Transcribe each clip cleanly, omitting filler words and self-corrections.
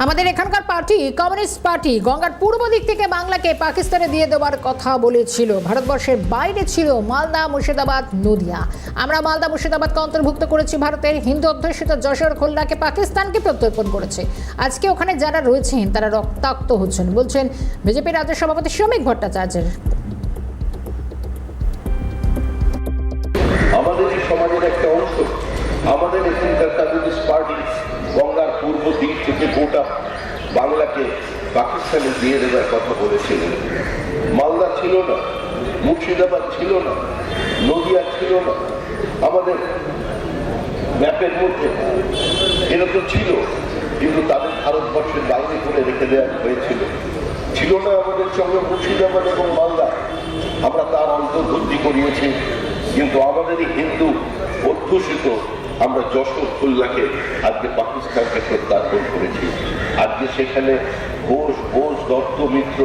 আমাদের এখানকার party communist party গঙ্গার পূর্ব দিক থেকে বাংলাকে পাকিস্তানে দিয়ে দেওয়ার কথা বলেছিল। ভারতবর্ষের বাইরে ছিল মালদা, মুর্শিদাবাদ, নদিয়া। আমরা মালদা, মুর্শিদাবাদকে অন্তর্ভুক্ত করেছি ভারতের। হিন্দু অধ্যুষিত যশোর, খুলনাকে পাকিস্তানকে প্রত্যর্পণ করেছে। আজকে ওখানে যারা রয়েছেন তারা রক্তাক্ত হচ্ছেন, বলছেন বিজেপি রাজ্য সভাপতি শ্রমিক ভট্টাচার্যের। আমাদের এই সমাজের একটা অংশ, আমাদের এখানকার কমিউনিস্ট পার্টি গঙ্গার পূর্ব দিক থেকে গোটা বাংলাকে পাকিস্তানে দিয়ে দেওয়ার কথা বলেছিলেন। মালদা ছিল না, মুর্শিদাবাদ ছিল না, নদিয়া ছিল না আমাদের ম্যাপের মধ্যে। এরা তো ছিল, কিন্তু তাদের ভারতবর্ষের বাইরে করে রেখে দেওয়া হয়েছিল। ছিল না আমাদের সঙ্গে মুর্শিদাবাদ এবং মালদা, আমরা তার অন্তর্ভুক্তি করিয়েছি। কিন্তু আমাদের এই হিন্দু অধ্যুষিত আমরা যশোর, খুলনাকে আজকে পাকিস্তানকে প্রত্যার্পণ করেছি। আজকে সেখানে ঘোষ, দত্ত মিত্র,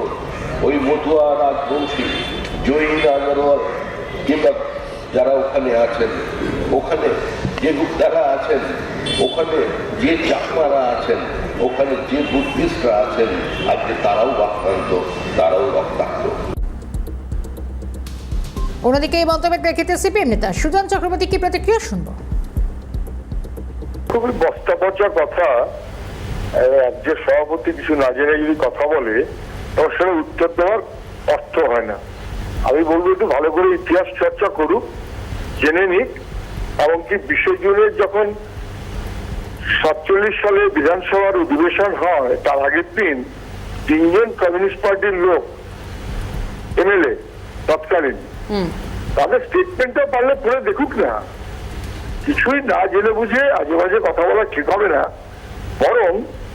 ওই মতুয়া, রাজবংশী, জৈন, আগরওয়াল কিংবা যারা ওখানে আছেন, ওখানে যে গুপ্তারা আছেন, ওখানে যে চাকমারা আছেন, ওখানে যে বুদ্ধিস্টরা আছেন, আজকে তারাও আক্রান্ত, তারাও রক্তাক্ত। অন্যদিকে এই মন্তব্যের প্রেক্ষিতে সিপিএম নেতা সুজন চক্রবর্তী কি প্রতিক্রিয়া শুনবো? খুবই বস্তা পচা কথা। রাজ্যের সভাপতি কিছু না জেনে যদি কথা বলে তখন সেটা উত্তর দেওয়ার অর্থ হয় না। আমি বলবো একটু ভালো করে ইতিহাস চর্চা করুক, জেনে নিক। এমনকি বিশ্বজুড়ে যখন 47 সালে বিধানসভার অধিবেশন হয় তার আগের দিন 3 জন কমিউনিস্ট পার্টির লোক এমএলএ তৎকালীন তাদের স্টেটমেন্টটা পারলে পড়ে দেখুক না। কিছুই না জেনে বুঝে আজে বাজে কথা বলা ঠিক হবে না। বরং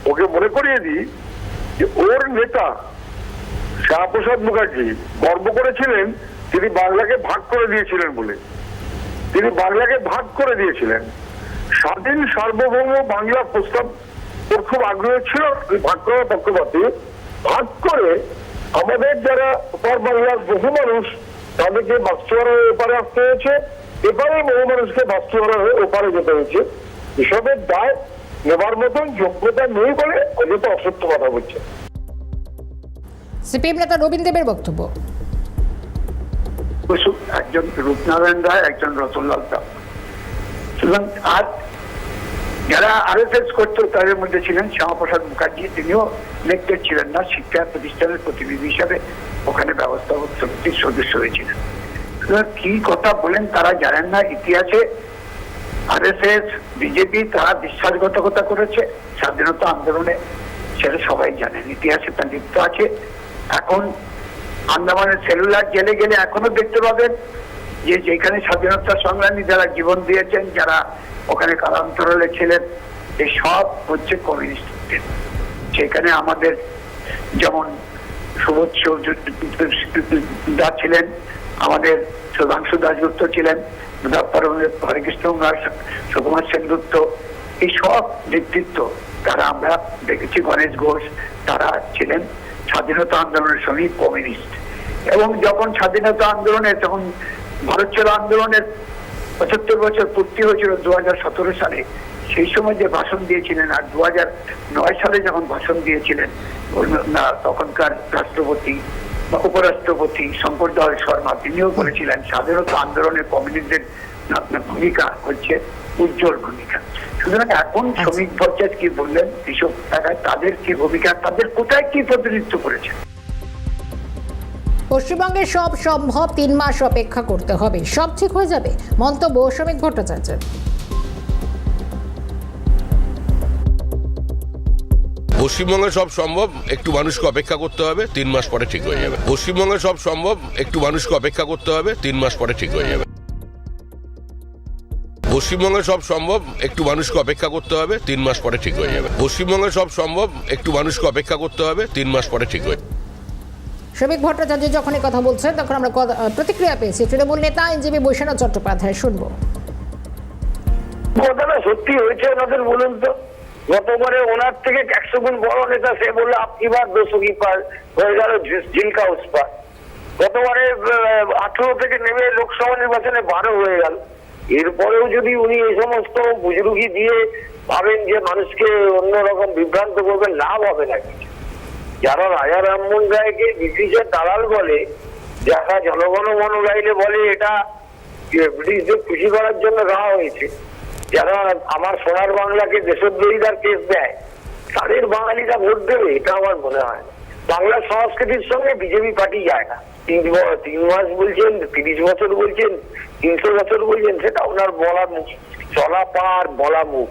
ওকে মনে করিয়ে দিই যে ওর নেতা শ্যামাপ্রসাদ মুখার্জি গর্ব করেছিলেন তিনি বাংলাকে ভাগ করে দিয়েছিলেন বলে। তিনি বাংলাকে ভাগ করে দিয়েছিলেন। স্বাধীন সার্বভৌম বাংলা প্রস্তাব ওর খুব আগ্রহ ছিল, ভাগ করার পক্ষপাতী। ভাগ করে আমাদের যারা উত্তর বাংলার বহু মানুষ তাদেরকে বাস্তুহারা হয়ে এপারে আসতে হয়েছে, এপারে বহু মানুষকে বাস্তুহারা হয়ে ওপারে যেতে হয়েছে। এসবের দায় নেবার মতন যোগ্যতা নেই বলে অযথা অসত্য কথা বলছে। সিপিএম নেতা রবীন দেবের বক্তব্য। একজন রূপনারায়ণ রায়, একজন রতনলাল দাস। সুতরাং আর যারা আরএসএস করতো তাদের মধ্যে ছিলেন শ্যামাপ্রসাদ মুখার্জি, তিনিও ইলেক্টেড ছিলেন না, শিক্ষা প্রতিষ্ঠানের প্রতিনিধি হিসাবে ওখানে ব্যবস্থাপক সমিতির সদস্য হয়েছিলেন। কি কথা বলেন তারা জানেন না। ইতিহাসে আরএসএস, বিজেপি তারা বিশ্বাসঘাতকতা করেছে স্বাধীনতা আন্দোলনে, সেটা সবাই জানেন। ইতিহাসে তার লিপ্ত আছে। এখন আন্দামানের সেলুলার জেলে গেলে এখনো দেখতে পাবেন যে যেখানে স্বাধীনতা সংগ্রামী যারা জীবন দিয়েছেন, যারা ওখানে কালান্তরালে ছিলেন, এই সব হচ্ছে কমিউনিস্টদের। সেখানে আমাদের যেমন সুবোধ দাস ছিলেন, আমাদের সুধাংশু দাশগুপ্ত ছিলেন, হরেকৃষ্ণ সুকুমার সেনগুপ্ত, এই সব নেতৃত্ব তারা আমরা দেখেছি। গণেশ ঘোষ, তারা ছিলেন স্বাধীনতা আন্দোলনের সঙ্গে কমিউনিস্ট। এবং যখন স্বাধীনতা আন্দোলনের, তখন ভারত ছাড়ো আন্দোলনের 75 বছর পূর্তি হয়েছিল 2017 সালে, সেই সময় যে ভাষণ দিয়েছিলেন, আর 2009 সালে যখন ভাষণ দিয়েছিলেন তখনকার রাষ্ট্রপতি বা উপরাষ্ট্রপতি শঙ্কর দয়াল শর্মা, তিনিও বলেছিলেন স্বাধীনতা আন্দোলনের কমিউনিস্টদের ভূমিকা হচ্ছে উজ্জ্বল ভূমিকা। সুতরাং এখন শ্রমিক ভট্টাচার্য কি বললেন, কৃষক তাদের কি ভূমিকা, তাদের কোথায় কি প্রতিনিধিত্ব করেছে। পশ্চিমবঙ্গে সব সম্ভব, 3 মাস অপেক্ষা করতে হবে, সব ঠিক হয়ে যাবে, মন্তব্য শ্রমিক ভট্টাচার্যের। পশ্চিমবঙ্গে সব সম্ভব, একটু মানুষকে অপেক্ষা করতে হবে, 3 মাস পরে ঠিক হয়ে যাবে। পশ্চিমবঙ্গে সব সম্ভব, একটু মানুষকে অপেক্ষা করতে হবে, 3 মাস পরে ঠিক হয়ে যাবে। পশ্চিমবঙ্গে সব সম্ভব, একটু মানুষকে অপেক্ষা করতে হবে, 3 মাস পরে ঠিক হয়ে যাবে। পশ্চিমবঙ্গে সব সম্ভব, একটু মানুষকে অপেক্ষা করতে হবে, 3 মাস পরে ঠিক হয়ে যাবে। শ্রমিক ভট্টাচার্য যখন এই কথা বলছেন তখন আমরা প্রতিক্রিয়া পেয়েছি তৃণমূল নেতা আইনজীবী বৈশ্বনাথ চট্টোপাধ্যায়। শুনবো। কথাটা সত্যি হয়েছে ওনাদের বলুন তো? গতবারে ওনার থেকে 100 গুণ বড় নেতা, সে বললো আপনি বার 200 কি পার হয়ে গেল ঝিলকা উস পার। গতবারে 18 থেকে নেমে লোকসভা নির্বাচনে 12 হয়ে গেল। এরপরেও যদি উনি এই সমস্ত বুজরুগি দিয়ে ভাবেন যে মানুষকে অন্যরকম বিভ্রান্ত করবেন, লাভ হবে না কিছু। যারা রাজা রামমোহন রায়কে ব্রিটিশের দালাল বলে, যারা জনগণ গাইলে বলে এটা ব্রিটিশদের খুশি করার জন্য দেওয়া হয়েছে, যারা আমার সোনার বাংলাকে দেশদ্রোহিতার কেস দেয়, তাদের বাঙালিরা ভোট দেবে এটা আমার মনে হয় না। বাংলা সংস্কৃতির সঙ্গে বিজেপি পার্টি যায় না। 3 মাস বলছেন, 30 বছর বলছেন, 300 বছর বলছেন, সেটা ওনার বলা মুখ, চলা পার বলা মুখ।